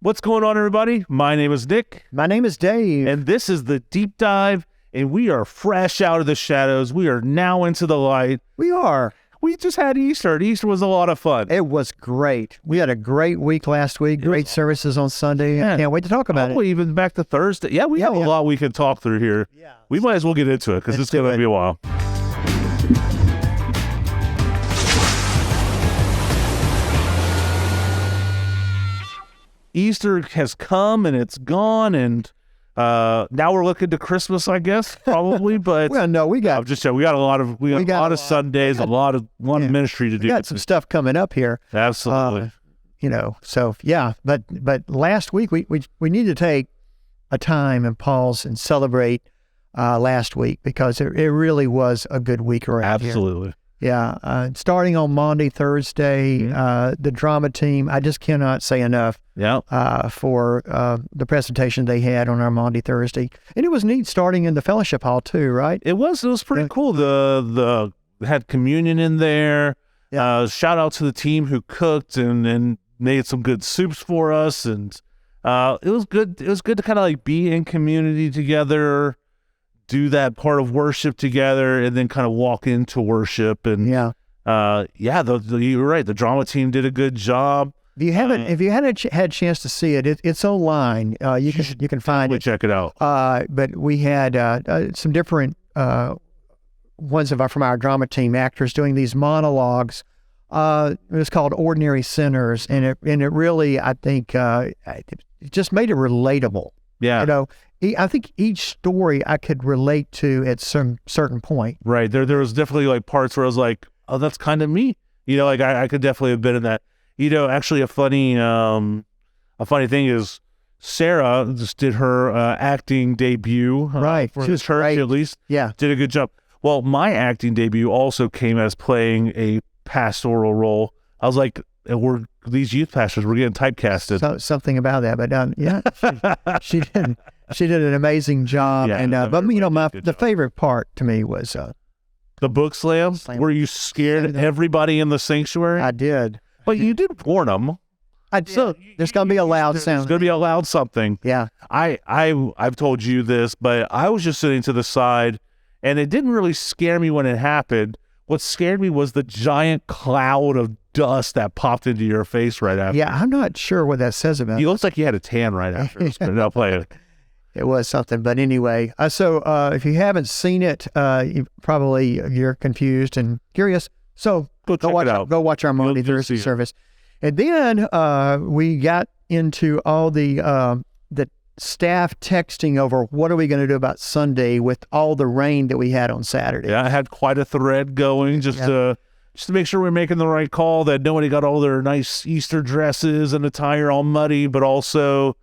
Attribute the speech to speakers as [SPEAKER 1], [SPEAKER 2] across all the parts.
[SPEAKER 1] What's going on, everybody? My name is Nick.
[SPEAKER 2] My name is Dave.
[SPEAKER 1] And this is the Deep Dive, and we are fresh out of the shadows. We are now into the light.
[SPEAKER 2] We are.
[SPEAKER 1] We just had Easter, and Easter was a lot of fun.
[SPEAKER 2] It was great. We had a great week last week, great services on Sunday.
[SPEAKER 1] Yeah.
[SPEAKER 2] I can't wait to talk about it.
[SPEAKER 1] Even back to Thursday. Yeah, we have a lot we can talk through here.
[SPEAKER 2] Yeah.
[SPEAKER 1] We might as well get into it, because it's going to be a while. Easter has come and it's gone, and now we're looking to Christmas, I guess, probably. But
[SPEAKER 2] well, no, we got
[SPEAKER 1] we got a lot of Sundays, a lot of ministry to do.
[SPEAKER 2] We got some stuff coming up here.
[SPEAKER 1] Absolutely.
[SPEAKER 2] So yeah, but last week we need to take a time and pause and celebrate last week, because it really was a good week around here.
[SPEAKER 1] Absolutely.
[SPEAKER 2] Yeah, starting on Monday, Thursday, the drama team, I just cannot say enough for the presentation they had on our Monday, Thursday. And it was neat starting in the fellowship hall too, right?
[SPEAKER 1] It was pretty cool. The had communion in there.
[SPEAKER 2] Yeah.
[SPEAKER 1] Shout out to the team who cooked and made some good soups for us. And it was good. It was good to kind of like be in community together, do that part of worship together, and then kind of walk into worship. And you're right. The drama team did a good job.
[SPEAKER 2] If you haven't, had a chance to see it, it's online. You can find it.
[SPEAKER 1] Check it out.
[SPEAKER 2] But we had some different ones from our drama team actors doing these monologues. It was called Ordinary Sinners, and it really, I think, it just made it relatable.
[SPEAKER 1] Yeah.
[SPEAKER 2] I think each story I could relate to at some certain point.
[SPEAKER 1] Right. There was definitely like parts where I was like, oh, that's kind of me. Like I could definitely have been in that. Actually a funny thing is Sarah just did her acting debut.
[SPEAKER 2] Right.
[SPEAKER 1] For the church, at least.
[SPEAKER 2] Yeah.
[SPEAKER 1] Did a good job. Well, my acting debut also came as playing a pastoral role. I was like, these youth pastors, we're getting typecasted.
[SPEAKER 2] Something about that, but she did an amazing job.
[SPEAKER 1] Yeah,
[SPEAKER 2] but the favorite part to me was
[SPEAKER 1] the book slam. Were you scared everybody in the sanctuary?
[SPEAKER 2] I did.
[SPEAKER 1] But you did warn them.
[SPEAKER 2] I did. So there's going to be a loud sound.
[SPEAKER 1] There's going to be a loud something.
[SPEAKER 2] Yeah.
[SPEAKER 1] I've told you this, but I was just sitting to the side, and it didn't really scare me when it happened. What scared me was the giant cloud of dust that popped into your face right after.
[SPEAKER 2] Yeah, I'm not sure what that says about it.
[SPEAKER 1] You looked like you had a tan right after. No, play it.
[SPEAKER 2] It was something, but anyway. So if you haven't seen it, you're confused and curious. So
[SPEAKER 1] go check it out.
[SPEAKER 2] Go watch our Monday Thursday service, and then we got into all the staff texting over what are we going to do about Sunday with all the rain that we had on Saturday.
[SPEAKER 1] Yeah, I had quite a thread going just to make sure we're making the right call, that nobody got all their nice Easter dresses and attire all muddy, but also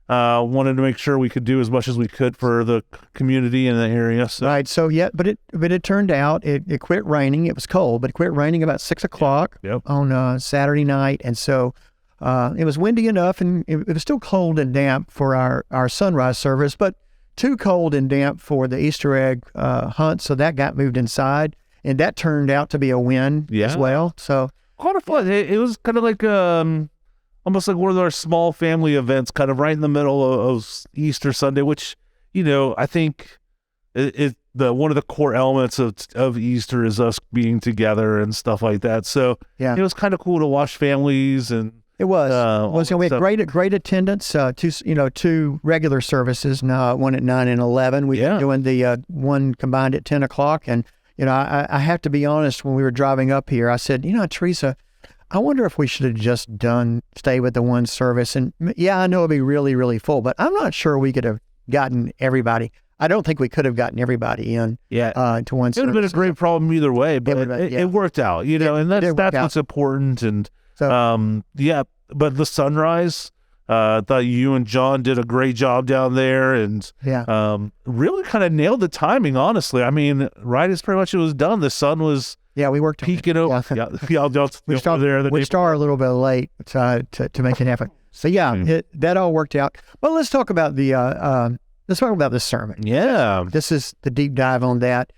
[SPEAKER 1] wanted to make sure we could do as much as we could for the community in the area. So.
[SPEAKER 2] Right. So but it turned out it quit raining. It was cold, but it quit raining about 6:00 on Saturday night, and so. It was windy enough, and it was still cold and damp for our sunrise service, but too cold and damp for the Easter egg hunt, so that got moved inside, and that turned out to be a win as well. So
[SPEAKER 1] quite a fun. It was kind of like almost like one of our small family events, kind of right in the middle of Easter Sunday, which I think one of the core elements of Easter is us being together and stuff like that. So it was kind of cool to watch families and.
[SPEAKER 2] It was. We had great attendance. Two regular services, one at 9 and 11. We've been doing the one combined at 10:00. And I have to be honest. When we were driving up here, I said, Teresa, I wonder if we should have just stay with the one service. And I know it'd be really, really full, but I'm not sure we could have gotten everybody. I don't think we could have gotten everybody in. To one service. It would
[SPEAKER 1] have been a great problem either way, but it worked out. And that's what's important. And. So, but the sunrise, I thought you and John did a great job down there, and really kind of nailed the timing, honestly. I mean, right as pretty much it was done, the sun was
[SPEAKER 2] we worked
[SPEAKER 1] peaking over. We
[SPEAKER 2] started a little bit late to make it happen. So that all worked out. Well, let's talk about the sermon.
[SPEAKER 1] Yeah,
[SPEAKER 2] this is the deep dive on that.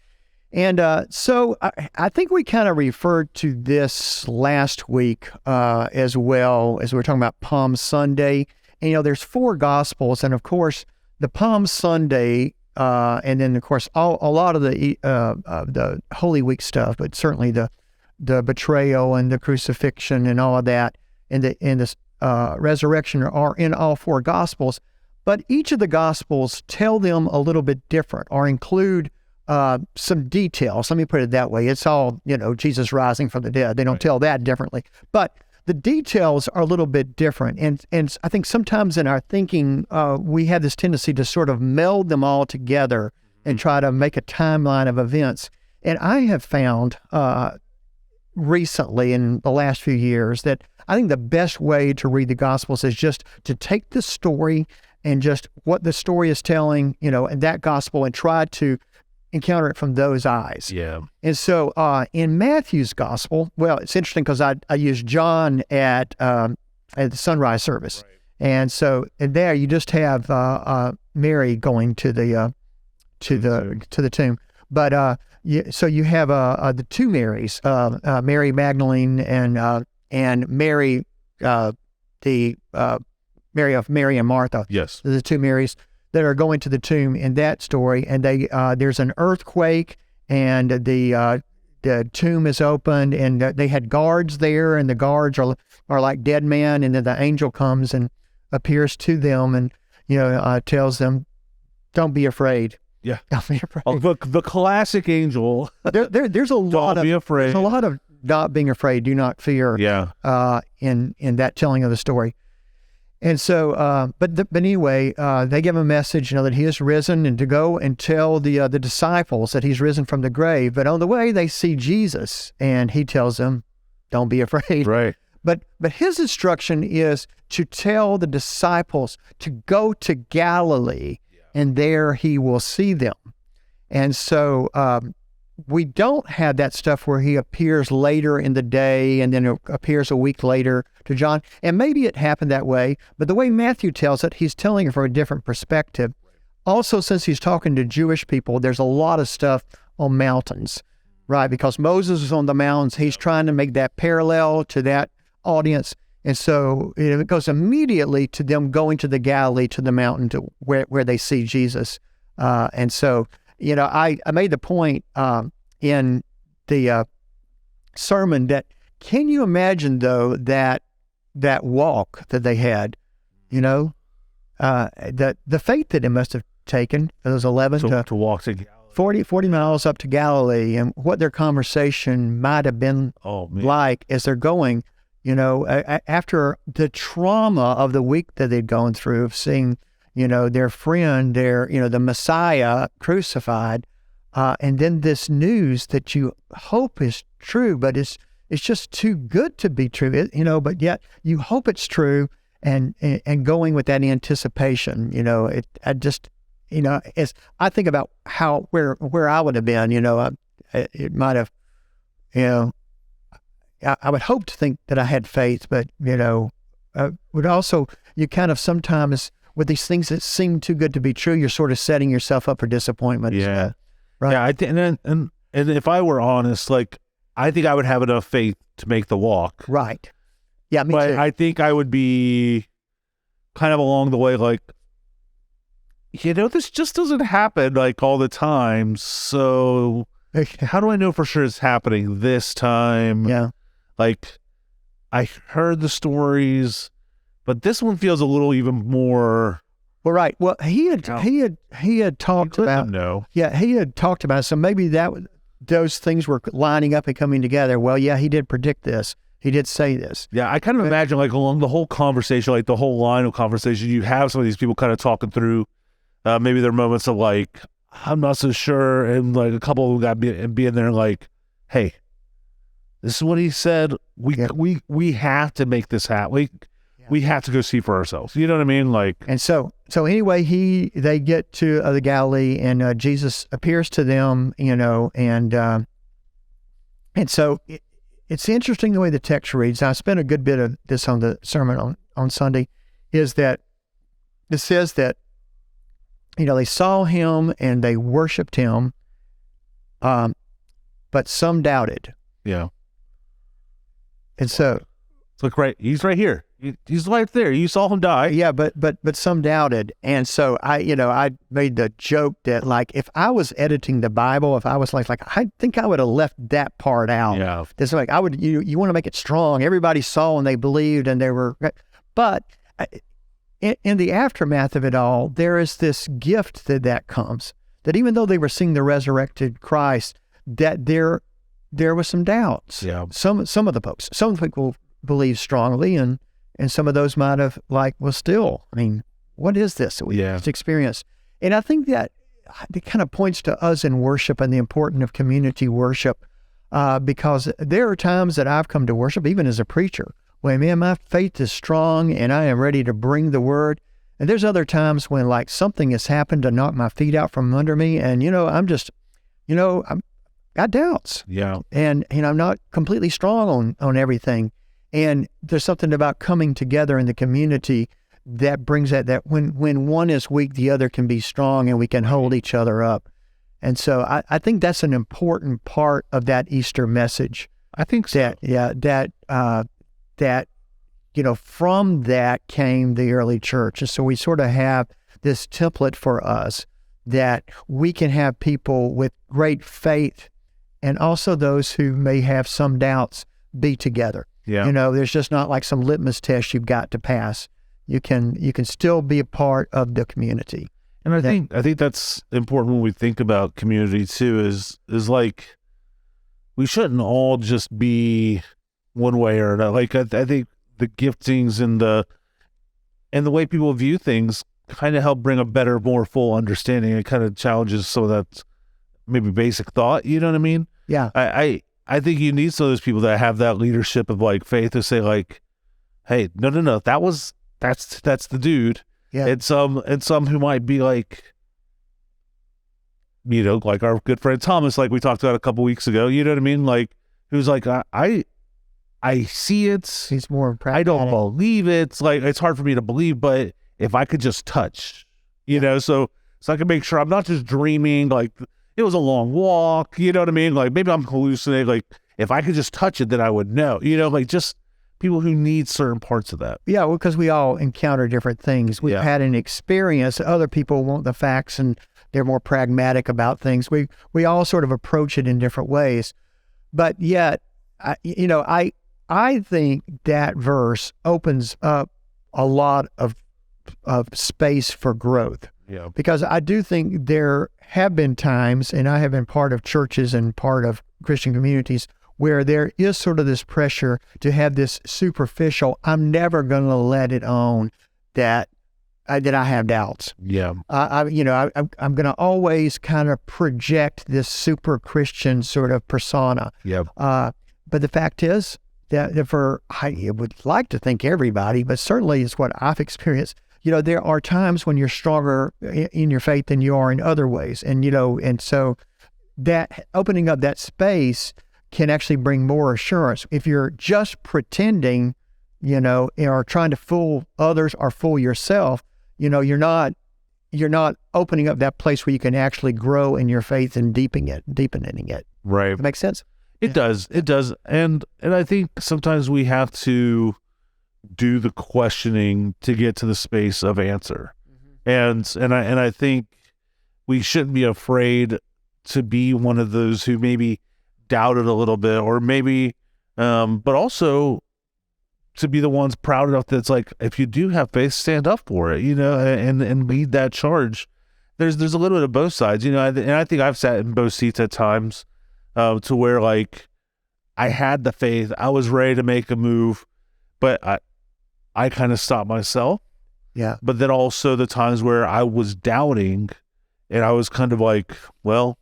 [SPEAKER 2] And so I think we kind of referred to this last week as well as we were talking about Palm Sunday. And, there's 4 Gospels. And, of course, the Palm Sunday and then, of course, a lot of the Holy Week stuff, but certainly the betrayal and the crucifixion and all of that and the resurrection are in all 4 Gospels. But each of the Gospels tell them a little bit different or include some details. Let me put it that way. It's all, Jesus rising from the dead. They don't tell that differently. But the details are a little bit different. And I think sometimes in our thinking, we have this tendency to sort of meld them all together and try to make a timeline of events. And I have found recently in the last few years that I think the best way to read the Gospels is just to take the story and just what the story is telling, in that Gospel and try to encounter it from those eyes.
[SPEAKER 1] Yeah.
[SPEAKER 2] And so in Matthew's Gospel, well, it's interesting because I used John at the sunrise service. Right. And so there you just have Mary going to the tomb. But so you have the 2 Marys, Mary Magdalene and Mary, Mary and Martha.
[SPEAKER 1] Yes.
[SPEAKER 2] The 2 Marys that are going to the tomb in that story, and there's an earthquake, and the tomb is opened, and they had guards there, and the guards are like dead men, and then the angel comes and appears to them, and tells them, "Don't be afraid."
[SPEAKER 1] Yeah,
[SPEAKER 2] don't be afraid.
[SPEAKER 1] Oh, the classic angel.
[SPEAKER 2] There's a lot
[SPEAKER 1] don't be afraid.
[SPEAKER 2] There's a lot of not being afraid, do not fear.
[SPEAKER 1] Yeah.
[SPEAKER 2] In that telling of the story. And so, but anyway, they give a message, that he is risen, and to go and tell the disciples that he's risen from the grave. But on the way, they see Jesus, and he tells them, "Don't be afraid."
[SPEAKER 1] Right.
[SPEAKER 2] But his instruction is to tell the disciples to go to Galilee, and there he will see them. And so, we don't have that stuff where he appears later in the day and then appears a week later to John. And maybe it happened that way, but the way Matthew tells it, he's telling it from a different perspective. Also, since he's talking to Jewish people, there's a lot of stuff on mountains, right? Because Moses is on the mountains. He's trying to make that parallel to that audience. And so it goes immediately to them going to the Galilee, to the mountain, to where they see Jesus. And so, I made the point in the sermon that, can you imagine, though, that walk that they had, the faith that it must have taken, those 11
[SPEAKER 1] to walk to Galilee.
[SPEAKER 2] 40 miles up to Galilee, and what their conversation might have been like as they're going, after the trauma of the week that they'd gone through, of seeing their friend, the Messiah crucified, and then this news that you hope is true, but it's just too good to be true, but yet you hope it's true, and going with that anticipation, as I think about where I would have been, it might have, I would hope to think that I had faith, but, would also, you kind of sometimes, with these things that seem too good to be true, you're sort of setting yourself up for disappointment.
[SPEAKER 1] Yeah.
[SPEAKER 2] Right.
[SPEAKER 1] Yeah. And if I were honest, I think I would have enough faith to make the walk.
[SPEAKER 2] Right. Yeah, me too.
[SPEAKER 1] I think I would be kind of along the way, this just doesn't happen all the time. So how do I know for sure it's happening this time?
[SPEAKER 2] Yeah.
[SPEAKER 1] I heard the stories, but this one feels a little even more.
[SPEAKER 2] Well, right. Well, he had talked about.
[SPEAKER 1] No.
[SPEAKER 2] Yeah, he had talked about it. So maybe those things were lining up and coming together. Well, yeah, he did predict this. He did say this.
[SPEAKER 1] Yeah, I kind of imagine along the whole conversation, the whole line of conversation, you have some of these people kind of talking through. Maybe their moments of I'm not so sure, and a couple of them got being there hey, this is what he said. We have to make this happen. We have to go see for ourselves. You know what I mean?
[SPEAKER 2] And so anyway, they get to the Galilee, and Jesus appears to them, and so it's interesting the way the text reads. I spent a good bit of this on the sermon on Sunday, is that it says that, they saw him and they worshiped him, but some doubted.
[SPEAKER 1] Yeah.
[SPEAKER 2] And so,
[SPEAKER 1] look, he's right here. He's right there. You saw him die.
[SPEAKER 2] Yeah, but some doubted. And so I made the joke that, like, if I was editing the Bible, if I was like I think I would have left that part out.
[SPEAKER 1] Yeah.
[SPEAKER 2] It's like I would, you want to make it strong. Everybody saw and they believed and they were, but in the aftermath of it all, there is this gift that comes, that even though they were seeing the resurrected Christ, that there was some doubts.
[SPEAKER 1] Yeah.
[SPEAKER 2] Some of the folks, some people believe strongly, and some of those might have still, I mean, what is this that we just experienced? And I think that it kind of points to us in worship and the importance of community worship, because there are times that I've come to worship, even as a preacher, when, man, my faith is strong and I am ready to bring the word. And there's other times when, like, something has happened to knock my feet out from under me, and I'm just, I'm got doubts.
[SPEAKER 1] Yeah.
[SPEAKER 2] And I'm not completely strong on everything. And there's something about coming together in the community that brings that when one is weak, the other can be strong, and we can hold each other up. And so I think that's an important part of that Easter message.
[SPEAKER 1] I think so.
[SPEAKER 2] That from that came the early church. And so we sort of have this template for us that we can have people with great faith and also those who may have some doubts be together.
[SPEAKER 1] Yeah.
[SPEAKER 2] There's just not like some litmus test you've got to pass. You can still be a part of the community.
[SPEAKER 1] And I think that's important when we think about community too, is like, we shouldn't all just be one way or another. Like, I think the giftings and the way people view things kind of help bring a better, more full understanding. It kind of challenges some of that maybe basic thought, you know what I mean?
[SPEAKER 2] Yeah.
[SPEAKER 1] I think you need some of those people that have that leadership of, like, faith to say, like, hey, no, that's the dude.
[SPEAKER 2] Yeah.
[SPEAKER 1] And some who might be like, like our good friend Thomas, like we talked about a couple weeks ago, you know what I mean? Like, who's like, I see it.
[SPEAKER 2] He's more pragmatic.
[SPEAKER 1] I don't believe it. It's like, it's hard for me to believe, but if I could just touch, so I can make sure I'm not just dreaming, like, it was a long walk, you know what I mean? Like, maybe I'm hallucinating. Like, if I could just touch it, then I would know, like, just people who need certain parts of that.
[SPEAKER 2] Yeah, well, because we all encounter different things. We've had an experience. Other people want the facts, and they're more pragmatic about things. We all sort of approach it in different ways. But yet, I think that verse opens up a lot of space for growth.
[SPEAKER 1] Yeah.
[SPEAKER 2] Because I do think there have been times, and I have been part of churches and part of Christian communities, where there is sort of this pressure to have this superficial, I'm never going to let it on that I have doubts.
[SPEAKER 1] Yeah.
[SPEAKER 2] I'm going to always kind of project this super Christian sort of persona.
[SPEAKER 1] Yeah.
[SPEAKER 2] But the fact is that I would like to think everybody, but certainly it's what I've experienced. There are times when you're stronger in your faith than you are in other ways. And so that opening up that space can actually bring more assurance. If you're just pretending, or trying to fool others or fool yourself, you're not opening up that place where you can actually grow in your faith and deepening it.
[SPEAKER 1] Right.
[SPEAKER 2] Does that make sense?
[SPEAKER 1] It does. It does. And I think sometimes we have to do the questioning to get to the space of answer. Mm-hmm. And I think we shouldn't be afraid to be one of those who maybe doubted a little bit, or maybe but also to be the ones proud enough that it's like, if you do have faith, stand up for it, and lead that charge. There's a little bit of both sides, and I think I've sat in both seats at times, to where, like, I had the faith, I was ready to make a move, but I kind of stopped myself.
[SPEAKER 2] Yeah.
[SPEAKER 1] But then also the times where I was doubting, and I was kind of like, well,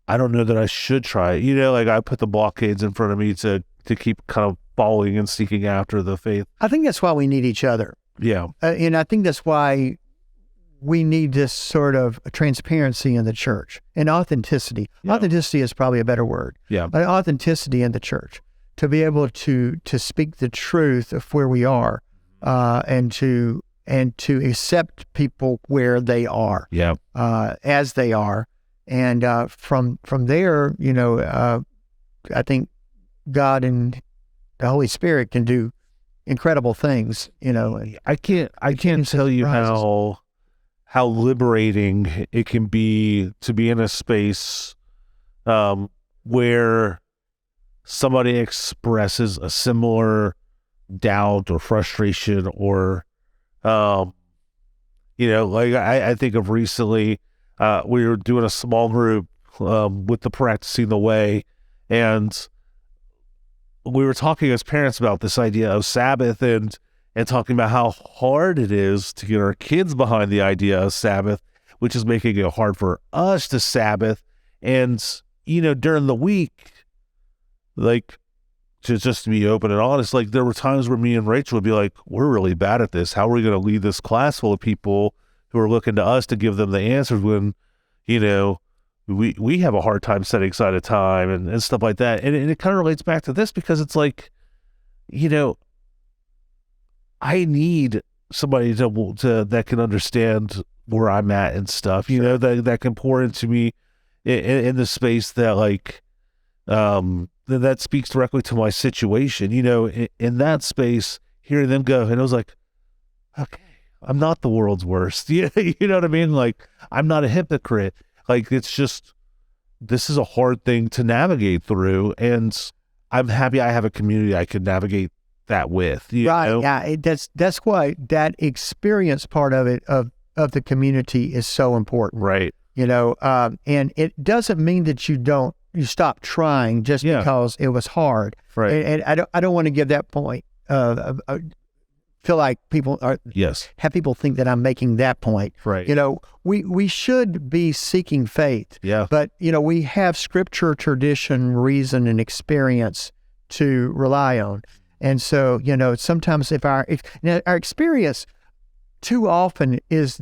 [SPEAKER 1] I don't know that I should try it. Like, I put the blockades in front of me to keep kind of following and seeking after the faith.
[SPEAKER 2] I think that's why we need each other.
[SPEAKER 1] Yeah.
[SPEAKER 2] And I think that's why we need this sort of transparency in the church and authenticity. Yeah. Authenticity is probably a better word.
[SPEAKER 1] Yeah.
[SPEAKER 2] But authenticity in the church, to be able to speak the truth of where we are, and to accept people where they are.
[SPEAKER 1] Yeah.
[SPEAKER 2] As they are, And from there, I think God and the Holy Spirit can do incredible things.
[SPEAKER 1] I can't tell you how liberating it can be to be in a space where somebody expresses a similar doubt or frustration, or like I think of recently, we were doing a small group with the Practicing the Way, and we were talking as parents about this idea of Sabbath, and talking about how hard it is to get our kids behind the idea of Sabbath, which is making it hard for us to Sabbath. And during the week, like, just to be open and honest, like, there were times where me and Rachel would be like, we're really bad at this. How are we going to lead this class full of people who are looking to us to give them the answers when, we have a hard time setting aside a time and stuff like that. And it kind of relates back to this, because it's like, I need somebody to that can understand where I'm at and stuff, that can pour into me in the space that, like, that speaks directly to my situation, in that space, hearing them go. And I was like, okay, I'm not the world's worst. You know what I mean? Like, I'm not a hypocrite. Like, it's just, this is a hard thing to navigate through. And I'm happy I have a community I can navigate that with.
[SPEAKER 2] Right. Yeah. That's why that experience part of it, of the community, is so important.
[SPEAKER 1] Right.
[SPEAKER 2] And it doesn't mean that you stop trying just because it was hard.
[SPEAKER 1] Right.
[SPEAKER 2] And I don't want to give that point. Feel like people have people think that I'm making that point.
[SPEAKER 1] Right.
[SPEAKER 2] We should be seeking faith.
[SPEAKER 1] Yeah.
[SPEAKER 2] But we have scripture, tradition, reason, and experience to rely on. And so, sometimes if our experience too often needs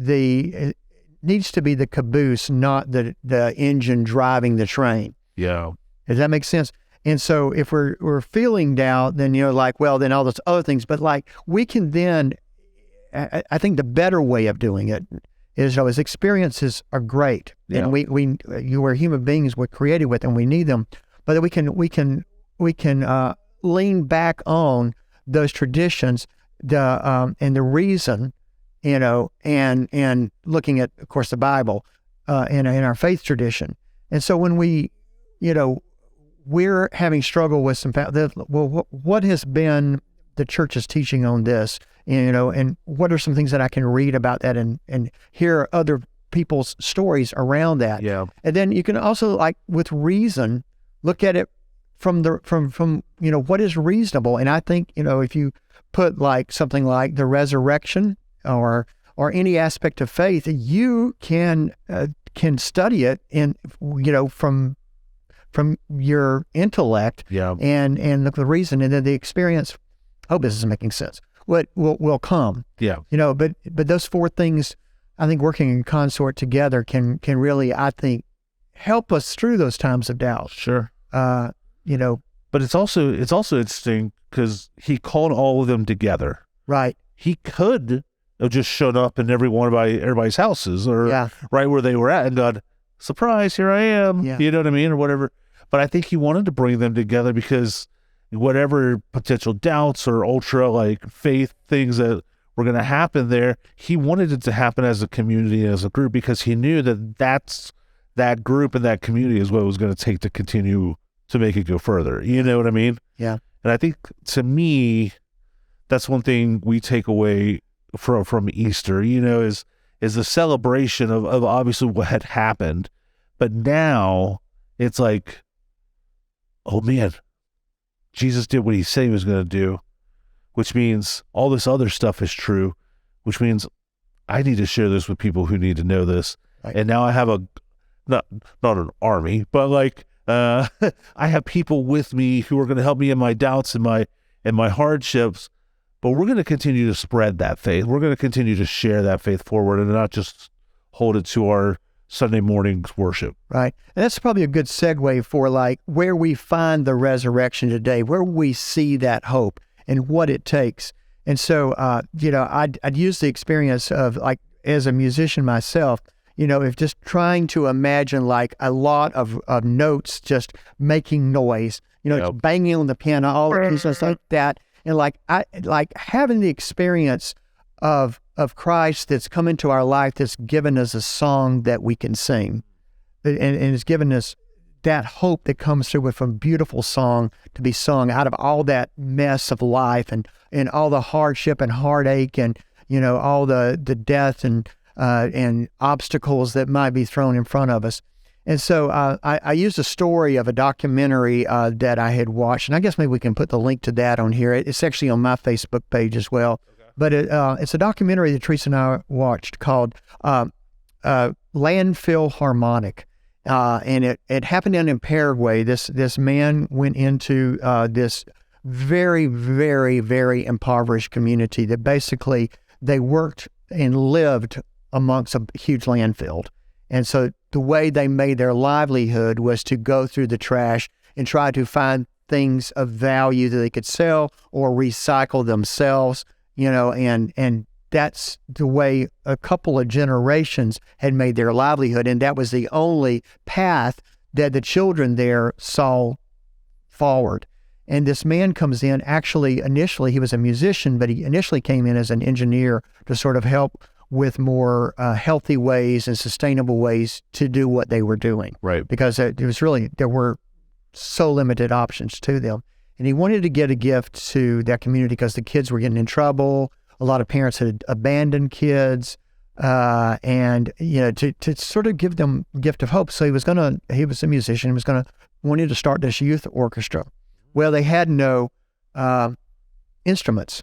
[SPEAKER 2] to be the caboose, not the engine driving the train.
[SPEAKER 1] Yeah.
[SPEAKER 2] Does that make sense? And so if we're feeling doubt, then, then all those other things, but like, we can then, I think the better way of doing it is, as experiences are great, and we're human beings, we're created with, and we need them, but we can lean back on those traditions, and the reason, and looking at, of course, the Bible, and our faith tradition. And so when we're having struggle with what has been the church's teaching on this, and what are some things that I can read about that and hear other people's stories around that.
[SPEAKER 1] Yeah.
[SPEAKER 2] And then you can also, like, with reason, look at it from what is reasonable. And I think, if you put like something like the resurrection or any aspect of faith, you can study it from your intellect, and look at the reason, and then the experience. Hope this is making sense. What will come?
[SPEAKER 1] Yeah.
[SPEAKER 2] But those four things, I think, working in consort together can really, I think, help us through those times of doubt.
[SPEAKER 1] Sure.
[SPEAKER 2] But
[SPEAKER 1] it's also interesting because he called all of them together.
[SPEAKER 2] Right.
[SPEAKER 1] He could have just shown up in everybody's houses, or right where they were at, and gone, surprise, here I am.
[SPEAKER 2] Yeah.
[SPEAKER 1] You know what I mean, or whatever. But I think he wanted to bring them together because whatever potential doubts or ultra like faith things that were going to happen there, he wanted it to happen as a community, as a group, because he knew that group and that community is what it was going to take to continue to make it go further. You know what I mean?
[SPEAKER 2] Yeah.
[SPEAKER 1] And I think, to me, that's one thing we take away from Easter, is the celebration of obviously what had happened. But now it's like, oh man, Jesus did what he said he was going to do, which means all this other stuff is true, which means I need to share this with people who need to know this. Right. And now I have not an army, but like, I have people with me who are going to help me in my doubts and my hardships, but we're going to continue to spread that faith. We're going to continue to share that faith forward and not just hold it to our Sunday morning's worship. Right.
[SPEAKER 2] And that's probably a good segue for like where we find the resurrection today, where we see that hope and what it takes. And so, I'd use the experience of, like, as a musician myself, if just trying to imagine like a lot of notes just making noise, just banging on the piano, all the pieces like that. And like having the experience of Christ that's come into our life, that's given us a song that we can sing, and has given us that hope that comes through with a beautiful song to be sung out of all that mess of life and all the hardship and heartache and, all the death and obstacles that might be thrown in front of us. And so I used a story of a documentary that I had watched, and I guess maybe we can put the link to that on here. It's actually on my Facebook page as well. Okay. But it's a documentary that Teresa and I watched called Landfill Harmonic. And it happened in Paraguay. This man went into this very, very, very impoverished community that basically they worked and lived amongst a huge landfill. And so the way they made their livelihood was to go through the trash and try to find things of value that they could sell or recycle themselves, and that's the way a couple of generations had made their livelihood. And that was the only path that the children there saw forward. And this man comes in, actually, initially he was a musician, but he initially came in as an engineer to sort of help with more healthy ways and sustainable ways to do what they were doing.
[SPEAKER 1] Right.
[SPEAKER 2] Because there were so limited options to them. And he wanted to get a gift to that community because the kids were getting in trouble. A lot of parents had abandoned kids, and to sort of give them a gift of hope. So he was a musician. He wanted to start this youth orchestra. Well, they had no instruments,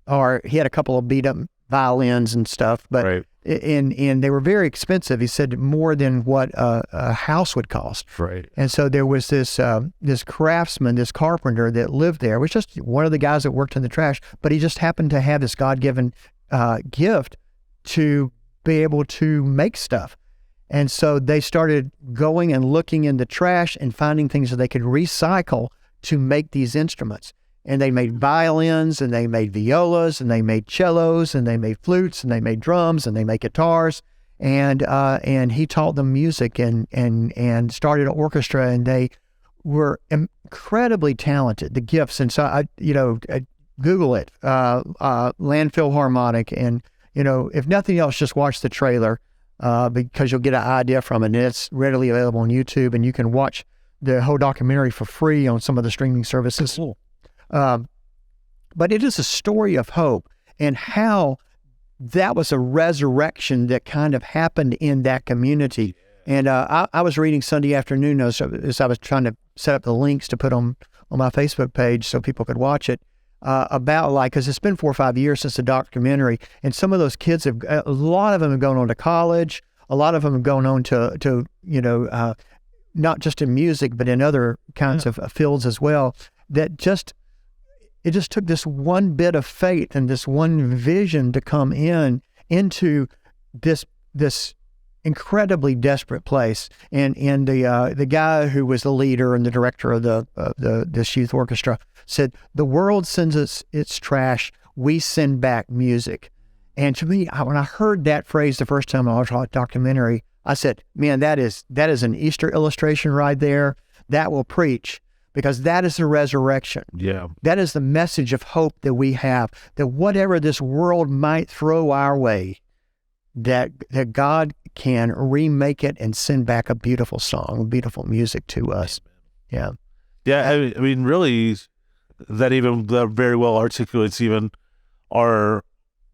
[SPEAKER 2] or he had a couple of beat up violins and stuff, but
[SPEAKER 1] right.
[SPEAKER 2] and they were very expensive. He said more than what a house would cost.
[SPEAKER 1] Right.
[SPEAKER 2] And so there was this craftsman, this carpenter that lived there, was just one of the guys that worked in the trash, but he just happened to have this God-given gift to be able to make stuff. And so they started going and looking in the trash and finding things that they could recycle to make these instruments. And they made violins, and they made violas, and they made cellos, and they made flutes, and they made drums, and they made guitars. And he taught them music and started an orchestra, and they were incredibly talented, the gifts. And so I Google it, Landfill Harmonic, and if nothing else, just watch the trailer because you'll get an idea from it. And it's readily available on YouTube, and you can watch the whole documentary for free on some of the streaming services.
[SPEAKER 1] Cool.
[SPEAKER 2] But it is a story of hope and how that was a resurrection that kind of happened in that community. And I was reading Sunday afternoon as I was trying to set up the links to put on my Facebook page so people could watch it, about because it's been 4 or 5 years since the documentary, and some of those kids a lot of them have gone on to college, a lot of them have gone on to not just in music, but in other kinds of fields as well, it just took this one bit of faith and this one vision to come into this incredibly desperate place. And the guy who was the leader and the director of this youth orchestra said, "The world sends us its trash, we send back music." And to me, when I heard that phrase the first time I watched the documentary, I said, "Man, that is an Easter illustration right there. That will preach." Because that is the resurrection.
[SPEAKER 1] Yeah.
[SPEAKER 2] That is the message of hope that we have, that whatever this world might throw our way, that God can remake it and send back a beautiful song, beautiful music to us. Yeah.
[SPEAKER 1] Yeah, I mean, really, that very well articulates even our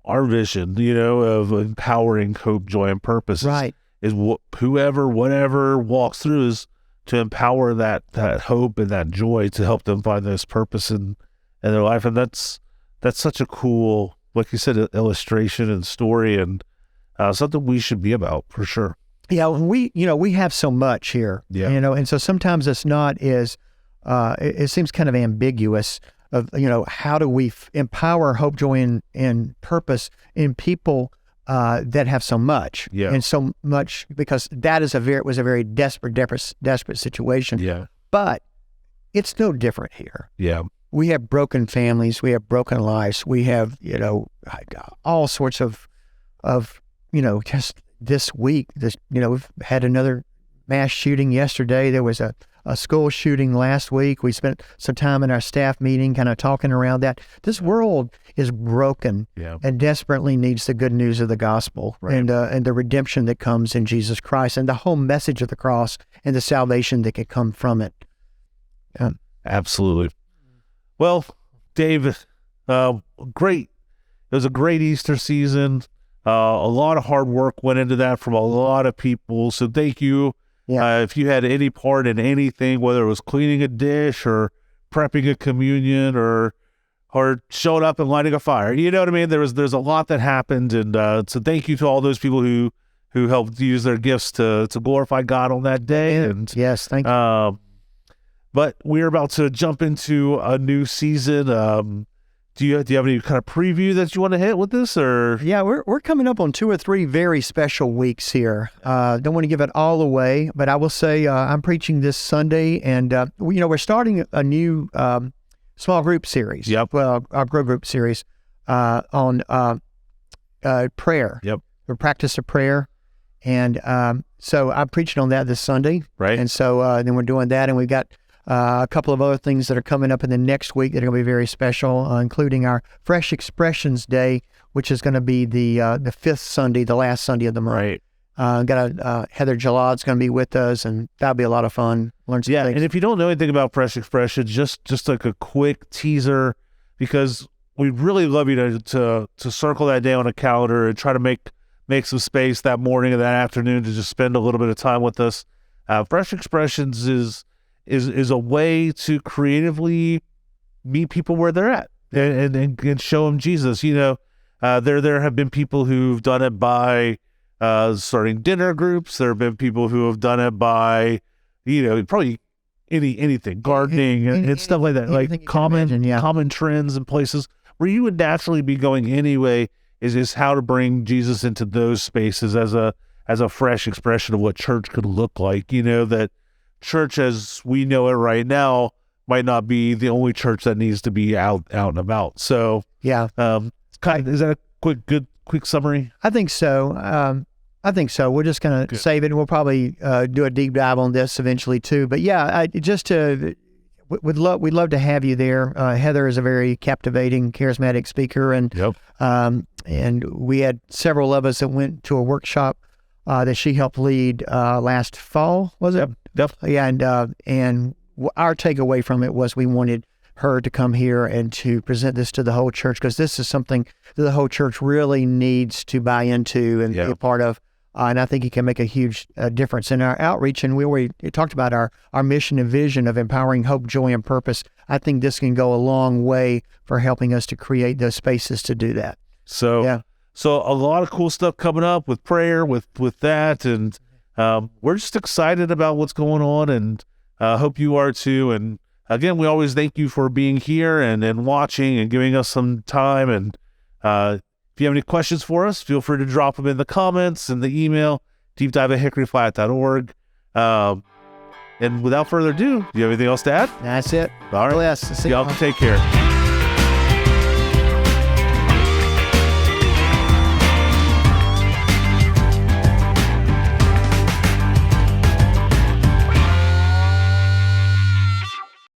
[SPEAKER 1] vision, of empowering hope, joy, and purpose.
[SPEAKER 2] Right.
[SPEAKER 1] Is whatever walks through is to empower that hope and that joy to help them find this purpose in their life. And that's such a cool, like you said, illustration and story, and something we should be about for sure.
[SPEAKER 2] Yeah, we have so much here, and so sometimes it's not as, it seems kind of ambiguous of, how do we empower hope, joy, and purpose in people that have so much, and so much, because that is was a very desperate situation.
[SPEAKER 1] Yeah.
[SPEAKER 2] But it's no different here.
[SPEAKER 1] Yeah.
[SPEAKER 2] We have broken families, we have broken lives, we have, all sorts of, just this week, we've had another mass shooting yesterday. There was a school shooting last week. We spent some time in our staff meeting kind of talking around that. This world is broken and desperately needs the good news of the gospel and the redemption that comes in Jesus Christ and the whole message of the cross and the salvation that can come from it.
[SPEAKER 1] Absolutely. Well, Dave, great. It was a great Easter season. A lot of hard work went into that from a lot of people. So thank you. If you had any part in anything, whether it was cleaning a dish or prepping a communion or showing up and lighting a fire, you know what I mean? There's a lot that happened, and so thank you to all those people who helped use their gifts to glorify God on that day. And
[SPEAKER 2] yes, thank you.
[SPEAKER 1] But we're about to jump into a new season. Do you have any kind of preview that you want to hit with this, or? Yeah,
[SPEAKER 2] we're coming up on 2 or 3 very special weeks here. Don't want to give it all away, but I will say I'm preaching this Sunday, and we're starting a new small group series.
[SPEAKER 1] Yep.
[SPEAKER 2] Well, our grow group series on prayer.
[SPEAKER 1] Yep.
[SPEAKER 2] The practice of prayer, and so I'm preaching on that this Sunday.
[SPEAKER 1] Right.
[SPEAKER 2] And so then we're doing that, and we've got a couple of other things that are coming up in the next week that are going to be very special, including our Fresh Expressions Day, which is going to be the 5th Sunday, the last Sunday of the month.
[SPEAKER 1] Right.
[SPEAKER 2] Heather Jallad's going to be with us, and that'll be a lot of fun. Learn some things.
[SPEAKER 1] And if you don't know anything about Fresh Expressions, just like a quick teaser, because we'd really love you to circle that day on a calendar and try to make some space that morning or that afternoon to just spend a little bit of time with us. Fresh Expressions is a way to creatively meet people where they're at and show them Jesus. There have been people who've done it by starting dinner groups. There have been people who have done it by, probably anything, gardening and stuff like that, like common trends and places where you would naturally be going anyway. Is how to bring Jesus into those spaces as a fresh expression of what church could look like. That church as we know it right now might not be the only church that needs to be out and about. So is that a quick summary?
[SPEAKER 2] I think so. We're just going to save it, and we'll probably do a deep dive on this eventually too. But we'd love to have you there. Heather is a very captivating, charismatic speaker, and we had several of us that went to a workshop that she helped lead last fall, was it?
[SPEAKER 1] Yep.
[SPEAKER 2] Yeah, and our takeaway from it was we wanted her to come here and to present this to the whole church, because this is something that the whole church really needs to buy into and be a part of. And I think it can make a huge difference in our outreach. And we talked about our mission and vision of empowering hope, joy, and purpose. I think this can go a long way for helping us to create those spaces to do that.
[SPEAKER 1] So a lot of cool stuff coming up with prayer, with that, and we're just excited about what's going on, and hope you are too. And again, we always thank you for being here and watching and giving us some time. And if you have any questions for us, feel free to drop them in the comments and the email, deepdive@hickoryflat.org. And without further ado, do you have anything else to add?
[SPEAKER 2] That's it.
[SPEAKER 1] All right.
[SPEAKER 2] Bless.
[SPEAKER 1] Y'all take care.